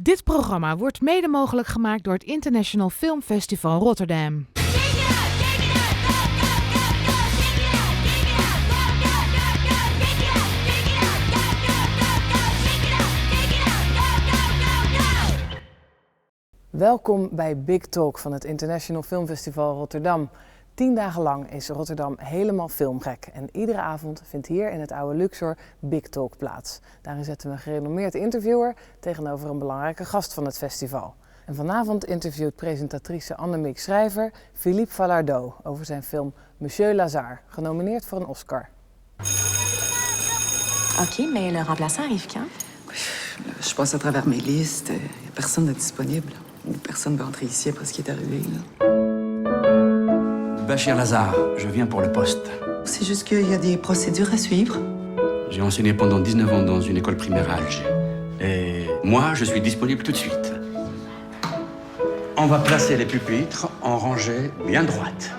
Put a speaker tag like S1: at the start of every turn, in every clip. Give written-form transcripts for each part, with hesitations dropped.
S1: Dit programma wordt mede mogelijk gemaakt door het International Film Festival Rotterdam. Welkom bij Big Talk van het International Film Festival Rotterdam. 10 dagen lang is Rotterdam helemaal filmgek. En iedere avond vindt hier in het oude Luxor Big Talk plaats. Daarin zetten we een gerenommeerd interviewer tegenover een belangrijke gast van het festival. En vanavond interviewt presentatrice Annemiek Schrijver Philippe Falardeau over zijn film Monsieur Lazhar, genomineerd voor een Oscar.
S2: Ok, mais le remplaçant arrive quand?
S3: Je passe à travers mes listes. Il n'y a personne de disponible. Ou personne ne veut entrer ici après ce qui est arrivé. Là.
S4: Monsieur Lazhar, je viens pour le poste.
S3: C'est juste qu'il y a des procédures à suivre.
S4: J'ai enseigné pendant 19 ans dans une école primaire à Alger. Et moi, je suis disponible tout de suite. On va placer les pupitres en rangée bien droite.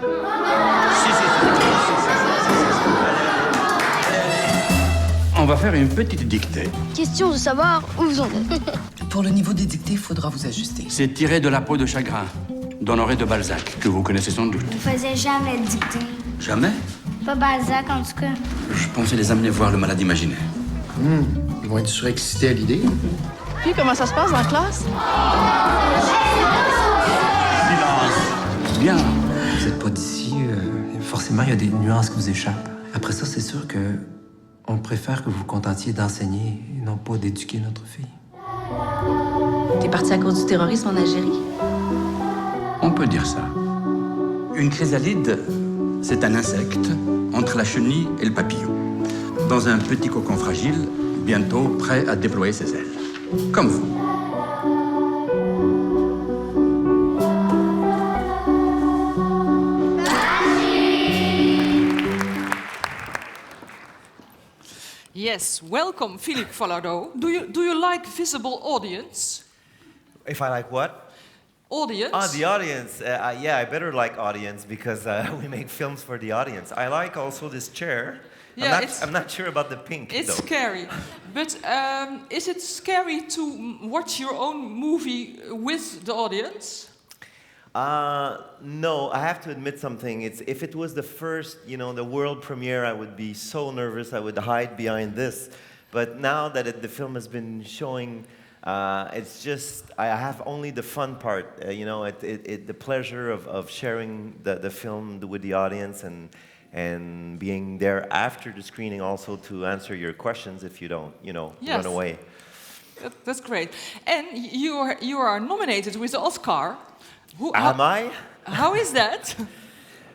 S4: On va faire une petite dictée.
S5: Question de savoir où vous en êtes.
S3: Pour le niveau des dictées, il faudra vous ajuster.
S4: C'est tiré de La peau de chagrin, d'Honoré de Balzac, que vous connaissez sans doute.
S5: On faisait jamais de dictée.
S4: Jamais?
S5: Pas Balzac, en tout cas.
S4: Je pensais les amener voir le malade imaginaire.
S6: Ils vont être surexcités à l'idée.
S2: Puis comment ça se passe dans la classe?
S4: Silence. Bien.
S6: Vous n'êtes pas d'ici, forcément, il y a des nuances qui vous échappent. Après ça, c'est sûr que on préfère que vous vous contentiez d'enseigner et non pas d'éduquer notre fille.
S2: T'es parti à cause du terrorisme en Algérie?
S4: On peut dire ça. Une chrysalide, c'est un insecte entre la chenille et le papillon. Dans un petit cocon fragile, bientôt prêt à déployer ses ailes. Comme vous.
S7: Yes, welcome, Philippe Falardeau. Do you like visible audience?
S8: If I like what?
S7: Audience?
S8: The audience. Yeah, I better like audience because we make films for the audience. I like also this chair.
S7: Yeah,
S8: I'm not sure about the pink,
S7: It's
S8: though.
S7: scary. But is it scary to watch your own movie with the audience?
S8: No, I have to admit something. If it was the first, the world premiere, I would be so nervous. I would hide behind this. But now that the film has been showing, it's just I have only the fun part. The pleasure of sharing the film with the audience and being there after the screening also to answer your questions if you don't,
S7: Yes.
S8: run away.
S7: That's great. And you are nominated with the Oscar.
S8: Am I?
S7: How is that?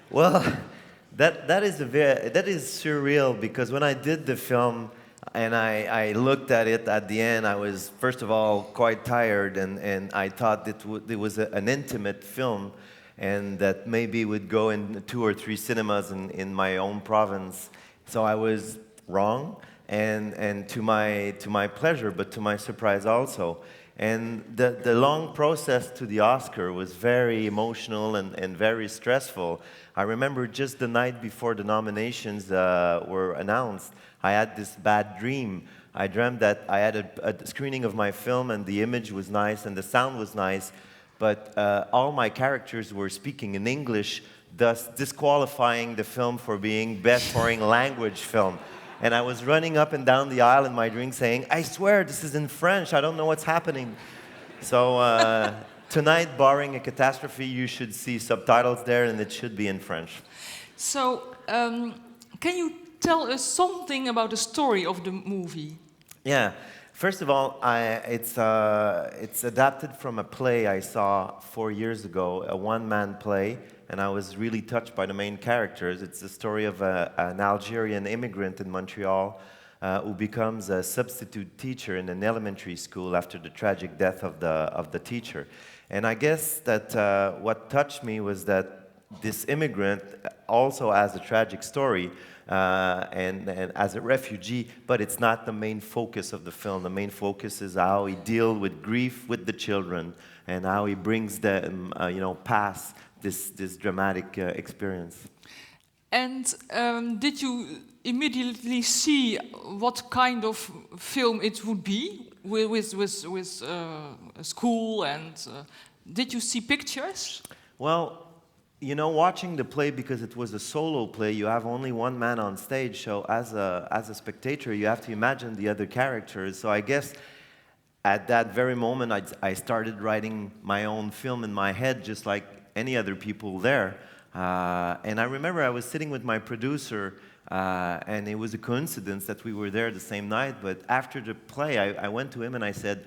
S8: Well, that is surreal because when I did the film and I looked at it at the end, I was first of all quite tired and I thought it was an intimate film and that maybe would go in 2 or 3 cinemas in my own province. So I was wrong and to my pleasure, but to my surprise also. And the long process to the Oscar was very emotional and very stressful. I remember just the night before the nominations were announced, I had this bad dream. I dreamt that I had a screening of my film and the image was nice and the sound was nice, but all my characters were speaking in English, thus disqualifying the film for being best foreign language film. And I was running up and down the aisle in my dream saying, I swear this is in French, I don't know what's happening. So tonight, barring a catastrophe, you should see subtitles there and it should be in French.
S7: So, can you tell us something about the story of the movie?
S8: Yeah. First of all, it's adapted from a play I saw 4 years ago, a one-man play, and I was really touched by the main characters. It's the story of an Algerian immigrant in Montreal who becomes a substitute teacher in an elementary school after the tragic death of the teacher. And I guess that what touched me was that this immigrant also has a tragic story, and as a refugee, but it's not the main focus of the film. The main focus is how he deals with grief with the children and how he brings them, past this dramatic experience.
S7: And did you immediately see what kind of film it would be? with a school, and did you see pictures?
S8: Well, you know, watching the play, because it was a solo play, you have only one man on stage, so as a spectator, you have to imagine the other characters. So I guess at that very moment, I started writing my own film in my head, just like any other people there. And I remember I was sitting with my producer, and it was a coincidence that we were there the same night, but after the play, I went to him and I said,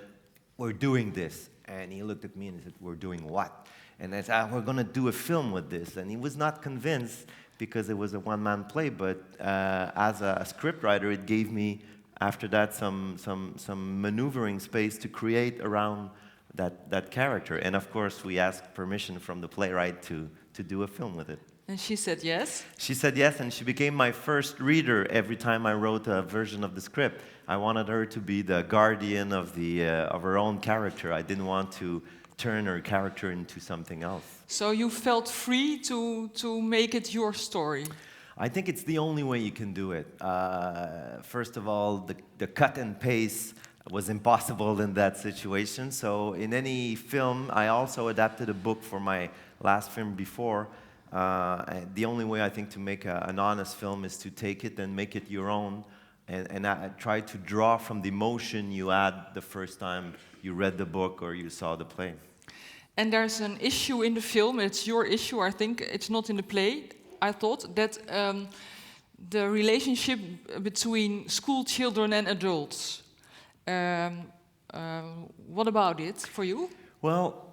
S8: "We're doing this." And he looked at me and he said, "We're doing what?" And I said, "We're going to do a film with this." And he was not convinced because it was a one-man play, but as a scriptwriter, it gave me, after that, some maneuvering space to create around that character. And of course, we asked permission from the playwright to do a film with it.
S7: And she said yes?
S8: She said yes, and she became my first reader every time I wrote a version of the script. I wanted her to be the guardian of her own character. I didn't want to turn her character into something else.
S7: So you felt free to make it your story?
S8: I think it's the only way you can do it. First of all, the cut and paste was impossible in that situation. So in any film, I also adapted a book for my last film before. The only way I think to make an honest film is to take it and make it your own, and try to draw from the emotion you had the first time you read the book or you saw the play.
S7: And there's an issue in the film, it's your issue, I think, it's not in the play. I thought that the relationship between school children and adults, what about it for you?
S8: Well,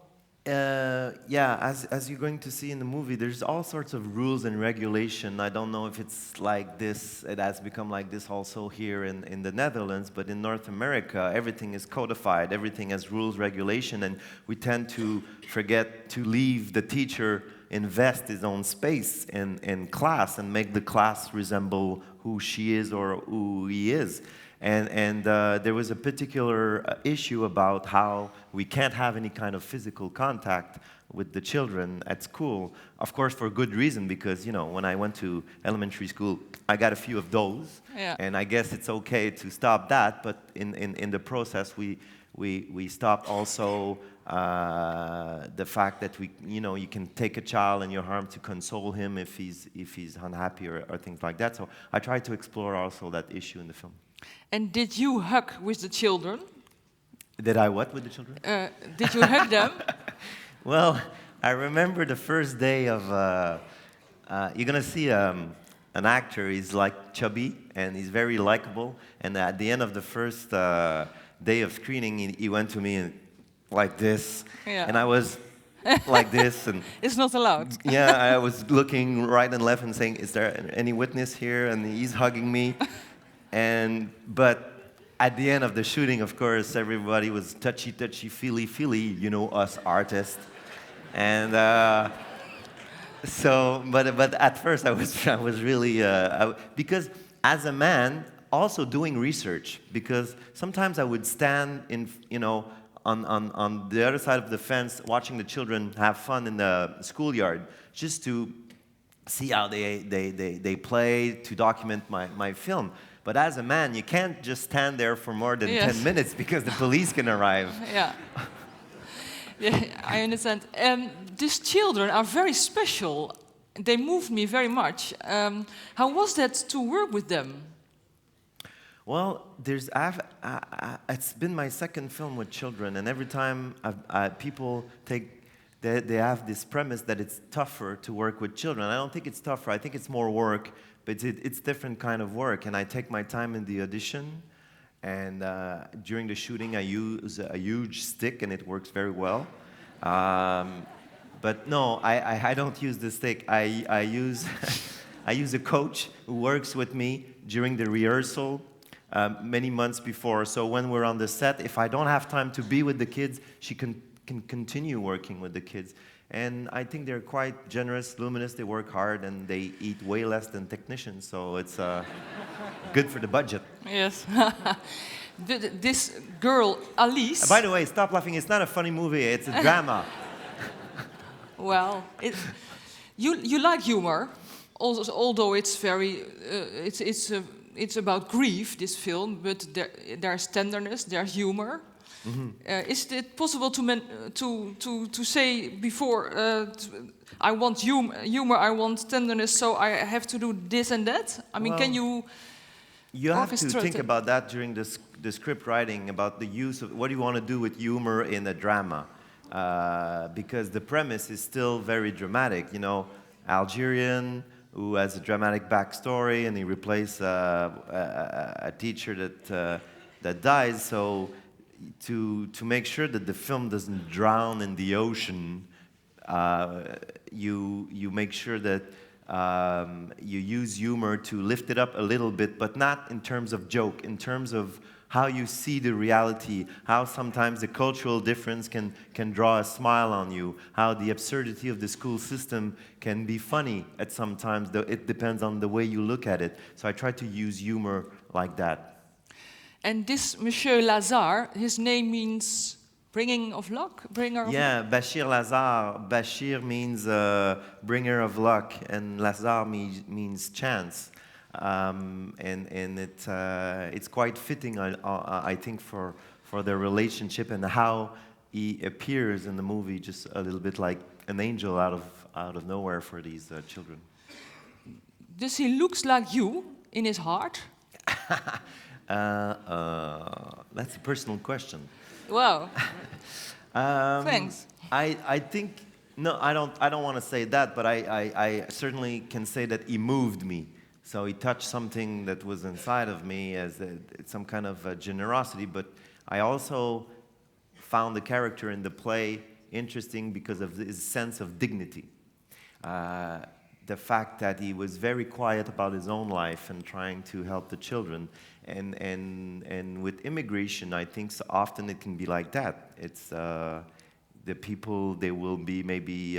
S8: yeah, as you're going to see in the movie, there's all sorts of rules and regulation. I don't know if it's like this, it has become like this also here in the Netherlands, but in North America, everything is codified, everything has rules, regulation, and we tend to forget to leave the teacher invest his own space in class and make the class resemble who she is or who he is. And there was a particular issue about how we can't have any kind of physical contact with the children at school. Of course, for good reason, because, you know, when I went to elementary school, I got a few of those.
S7: Yeah.
S8: And I guess it's okay to stop that, but in the process, we stopped also the fact that you can take a child in your arm to console him if he's unhappy or things like that. So I tried to explore also that issue in the film.
S7: And did you hug with the children?
S8: Did I what with the children?
S7: Did you hug them?
S8: Well, I remember the first day of, you're going to see an actor, he's like chubby, and he's very likable, and at the end of the first day of screening, he went to me and, like this,
S7: Yeah.
S8: and I was like this. And
S7: it's not allowed.
S8: yeah, I was looking right and left and saying, "Is there any witness here?" And he's hugging me. But at the end of the shooting, of course, everybody was touchy, feely, you know, us artists. And but at first I was really, because as a man, also doing research, because sometimes I would stand on the other side of the fence watching the children have fun in the schoolyard, just to see how they play, to document my film. But as a man, you can't just stand there for more than 10 minutes because the police can arrive.
S7: Yeah. Yeah, I understand. These children are very special. They moved me very much. How was that to work with them?
S8: Well, it's been my second film with children, and every time people they have this premise that it's tougher to work with children. I don't think it's tougher. I think it's more work. But it's different kind of work, and I take my time in the audition, and during the shooting I use a huge stick, and it works very well. But no, I don't use the stick. I use I use a coach who works with me during the rehearsal many months before. So when we're on the set, if I don't have time to be with the kids, she can continue working with the kids. And I think they're quite generous, luminous, they work hard, and they eat way less than technicians, so it's good for the budget.
S7: Yes. This girl, Alice...
S8: By the way, stop laughing, it's not a funny movie, it's a drama.
S7: Well, you like humor, although it's very... it's about grief, this film, but there's tenderness, there's humor. Is it possible to say before, I want humor, I want tenderness, so I have to do this and that? I mean, can you...
S8: You have to
S7: orchestrate
S8: think
S7: it?
S8: about that during the script writing, about the use of what do you want to do with humor in a drama. Because the premise is still very dramatic. You know, Algerian who has a dramatic backstory, and he replaced a teacher that dies. So to make sure that the film doesn't drown in the ocean, you make sure that you use humor to lift it up a little bit, but not in terms of joke, in terms of how you see the reality, how sometimes the cultural difference can draw a smile on you, how the absurdity of the school system can be funny at some times. It depends on the way you look at it. So I try to use humor like that.
S7: And this Monsieur Lazhar, his name means bringer of luck?
S8: Yeah, Bashir Lazhar. Bashir means bringer of luck, and Lazhar means chance. And it's quite fitting, I think, for their relationship and how he appears in the movie, just a little bit like an angel out of nowhere for these children.
S7: Does he looks like you in his heart?
S8: That's a personal question.
S7: Wow. Thanks.
S8: I think no, I don't want to say that, but I certainly can say that he moved me. So he touched something that was inside of me as some kind of generosity. But I also found the character in the play interesting because of his sense of dignity. The fact that he was very quiet about his own life and trying to help the children. And with immigration, I think so often it can be like that. It's the people, they will be maybe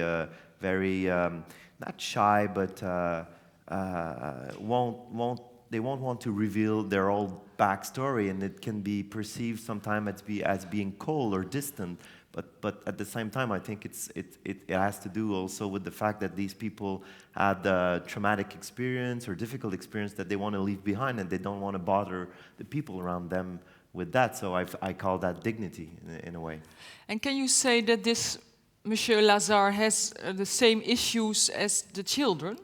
S8: very, not shy, but they won't want to reveal their old backstory, and it can be perceived sometimes as being cold or distant. But at the same time, I think it has to do also with the fact that these people had a traumatic experience or difficult experience that they want to leave behind, and they don't want to bother the people around them with that. So I call that dignity in a way.
S7: And can you say that this Monsieur Lazhar has the same issues as the children?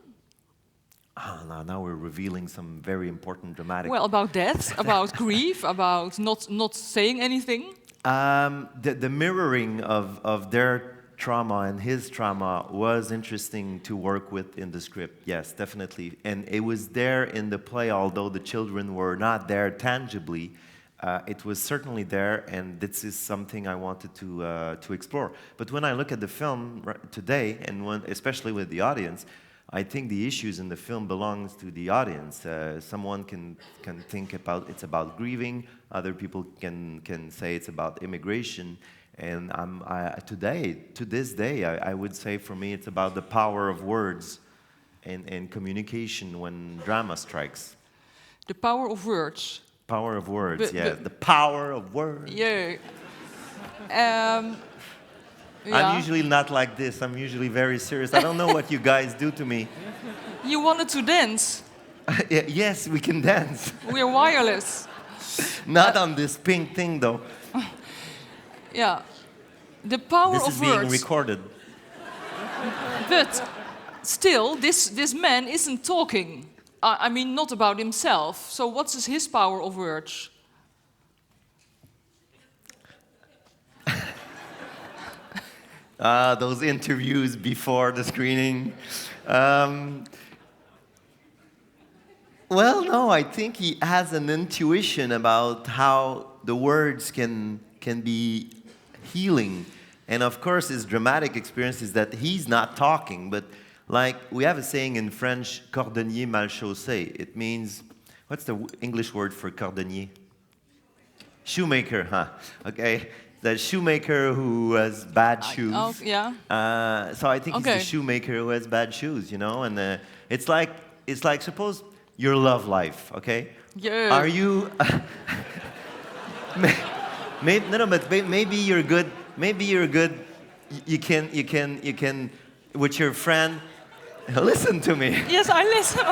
S8: Now we're revealing some very important dramatic...
S7: Well, about death, about grief, about not saying anything.
S8: The mirroring of their trauma and his trauma was interesting to work with in the script, yes, definitely. And it was there in the play, although the children were not there tangibly. It was certainly there, and this is something I wanted to explore. But when I look at the film today, and especially with the audience, I think the issues in the film belongs to the audience. Someone can think it's about grieving. Other people can say it's about immigration. And to this day, I would say for me it's about the power of words and communication when drama strikes.
S7: The power of words.
S8: Power of words, yeah. The power of words.
S7: Yeah.
S8: I'm usually not like this. I'm usually very serious. I don't know what you guys do to me.
S7: You wanted to dance.
S8: Yes, we can dance.
S7: We're wireless.
S8: Not on this pink thing, though.
S7: Yeah. The power of words.
S8: This is being recorded.
S7: But still, this man isn't talking. I mean, not about himself. So what's his power of words?
S8: Those interviews before the screening. Well, no, I think he has an intuition about how the words can be healing. And of course, his dramatic experience is that he's not talking, but like we have a saying in French, cordonnier mal chaussé. It means, what's the English word for cordonnier? Shoemaker, huh? Okay. The shoemaker who has bad shoes.
S7: Oh, yeah.
S8: So I think he's the shoemaker who has bad shoes, you know? And it's like suppose your love life, okay?
S7: Yeah.
S8: Are you... maybe you're good. Maybe you're good. You can with your friend. Listen to me.
S7: Yes, I listen.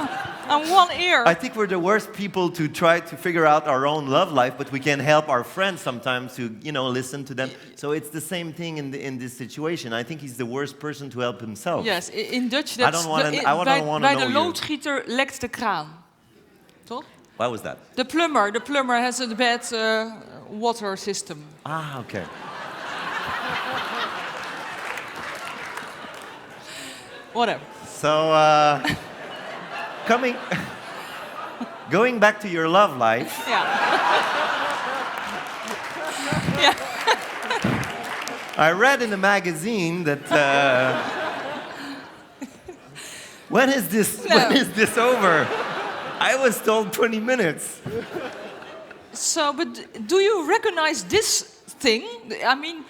S7: and one ear.
S8: I think we're the worst people to try to figure out our own love life, but we can help our friends sometimes to, listen to them. So it's the same thing in this situation. I think he's the worst person to help himself.
S7: Yes, in Dutch that's...
S8: I don't want to know
S7: bij de
S8: you.
S7: loodgieter lekt de kraan. Toch?
S8: What was that?
S7: The plumber has a bad water system.
S8: Ah, okay.
S7: Whatever.
S8: So, going back to your love life.
S7: Yeah. Yeah.
S8: I read in a magazine that when is this over? I was told 20 minutes.
S7: So, but do you recognize this thing? I mean,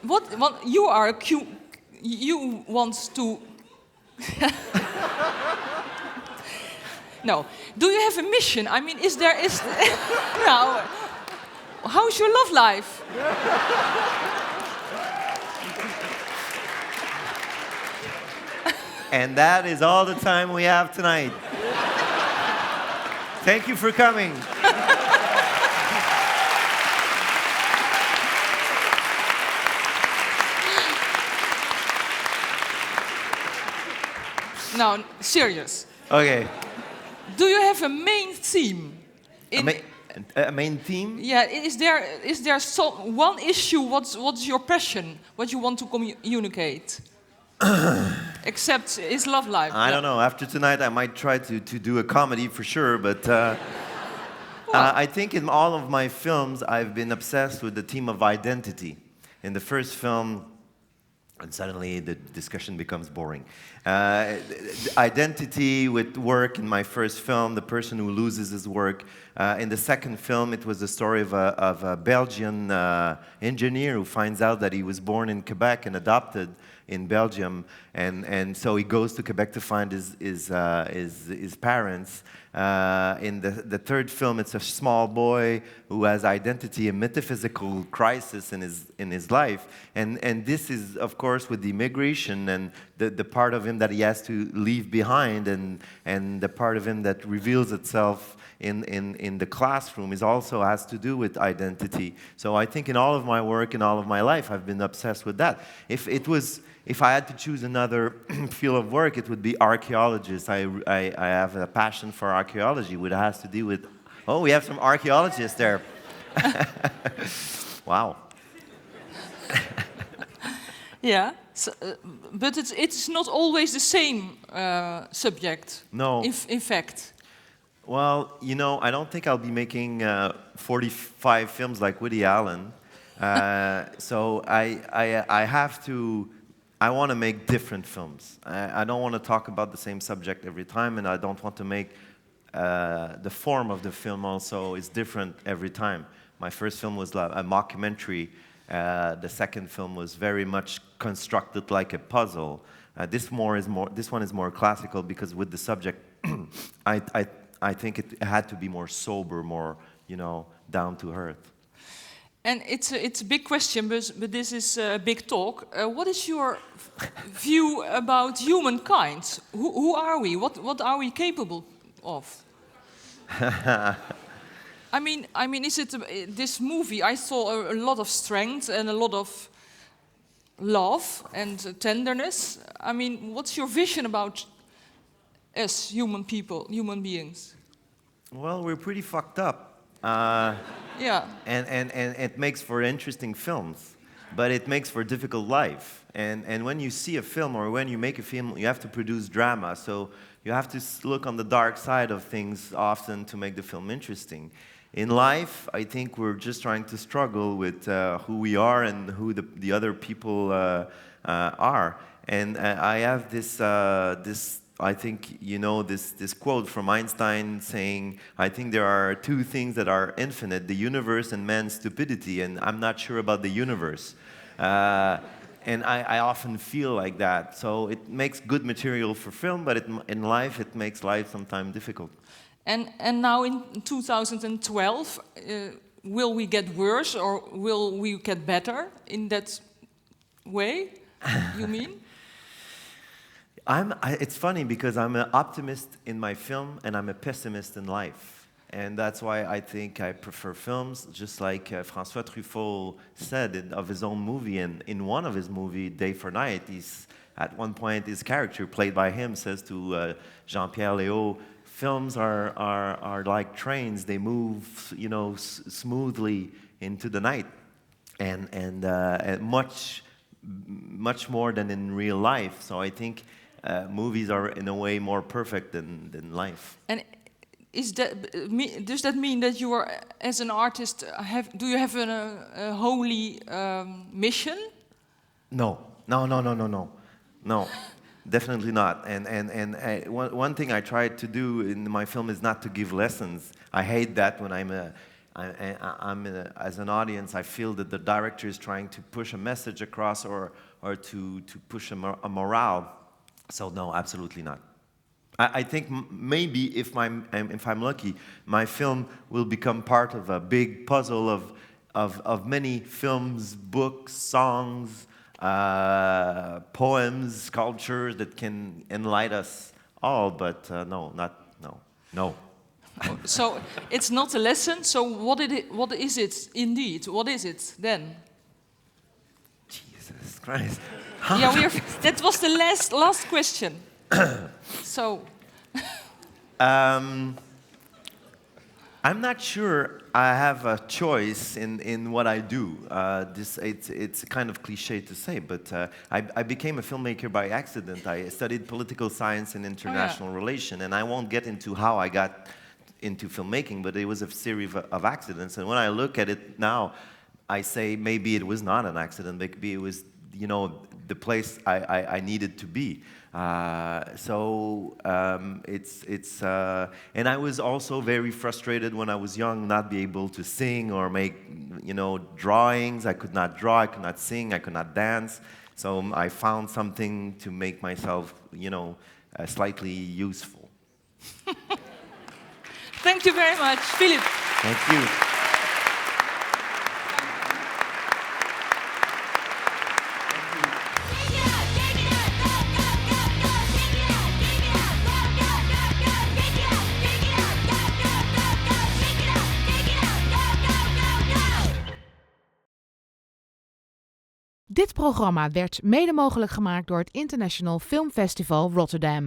S7: what you are you want to no. Do you have a mission? I mean, is now how's your love life?
S8: And that is all the time we have tonight. Thank you for coming.
S7: No, serious.
S8: Okay.
S7: Do you have a main theme?
S8: A main theme?
S7: Yeah, is there one issue? What's your passion? What you want to communicate? Except his love life.
S8: I don't know. After tonight, I might try to do a comedy for sure, but I think in all of my films, I've been obsessed with the theme of identity. In the first film, and suddenly the discussion becomes boring. Identity with work in my first film, the person who loses his work. In the second film, it was the story of a Belgian engineer who finds out that he was born in Quebec and adopted in Belgium, and so he goes to Quebec to find his parents. In the third film, it's a small boy who has identity, a metaphysical crisis in his life, and this is, of course, with the immigration and the part of him that he has to leave behind, and the part of him that reveals itself in the classroom also has to do with identity. So I think in all of my work, in all of my life, I've been obsessed with that. If I had to choose another field of work, it would be archaeologist. I have a passion for archaeology, which has to do with... Oh, we have some archaeologists there. Wow.
S7: Yeah, so, but it's not always the same subject.
S8: No.
S7: In fact.
S8: Well, I don't think I'll be making 45 films like Woody Allen. So I want to make different films. I don't want to talk about the same subject every time, and I don't want to make the form of the film also is different every time. My first film was a mockumentary. The second film was very much constructed like a puzzle. This one is more classical because with the subject, I think it had to be more sober, more down to earth.
S7: And it's a big question, but this is a big talk. What is your view about humankind? Who are we? What are we capable of? I mean, is it this movie? I saw a lot of strength and a lot of love and tenderness. I mean, what's your vision about us, human beings?
S8: Well, we're pretty fucked up.
S7: Yeah.
S8: And it makes for interesting films, but it makes for a difficult life. And when you see a film or when you make a film, you have to produce drama. So you have to look on the dark side of things often to make the film interesting. In life, I think we're just trying to struggle with who we are and who the other people are. And I have this I think this quote from Einstein saying, I think there are two things that are infinite, the universe and man's stupidity, and I'm not sure about the universe. And I often feel like that. So it makes good material for film, but in life it makes life sometimes difficult.
S7: And now in 2012, will we get worse or will we get better in that way? You mean?
S8: It's funny because I'm an optimist in my film and I'm a pessimist in life. And that's why I think I prefer films, just like François Truffaut said of his own movie. And in one of his movies, Day for Night, at one point, his character, played by him, says to Jean-Pierre Léaud, films are like trains. They move, smoothly into the night. And much more than in real life. So I think movies are in a way more perfect than life.
S7: And does that mean that you are, as an artist, do you have a holy mission?
S8: No, definitely not. And one thing I try to do in my film is not to give lessons. I hate that when as an audience, I feel that the director is trying to push a message across or to push a morale. So no, absolutely not. I think maybe if I'm lucky, my film will become part of a big puzzle of many films, books, songs, poems, sculptures that can enlighten us all. But no.
S7: So it's not a lesson. So what is it indeed? What is it then?
S8: Jesus Christ.
S7: Yeah, that was the last question. So.
S8: I'm not sure I have a choice in what I do. It's kind of cliche to say, but I became a filmmaker by accident. I studied political science and international relation, and I won't get into how I got into filmmaking, but it was a series of accidents. And when I look at it now, I say maybe it was not an accident. Maybe it was, the place I needed to be. And I was also very frustrated when I was young, not be able to sing or make, drawings. I could not draw, I could not sing, I could not dance. So I found something to make myself, slightly useful.
S7: Thank you very much, Philippe.
S8: Thank you.
S9: Dit programma werd mede mogelijk gemaakt door het International Film Festival Rotterdam.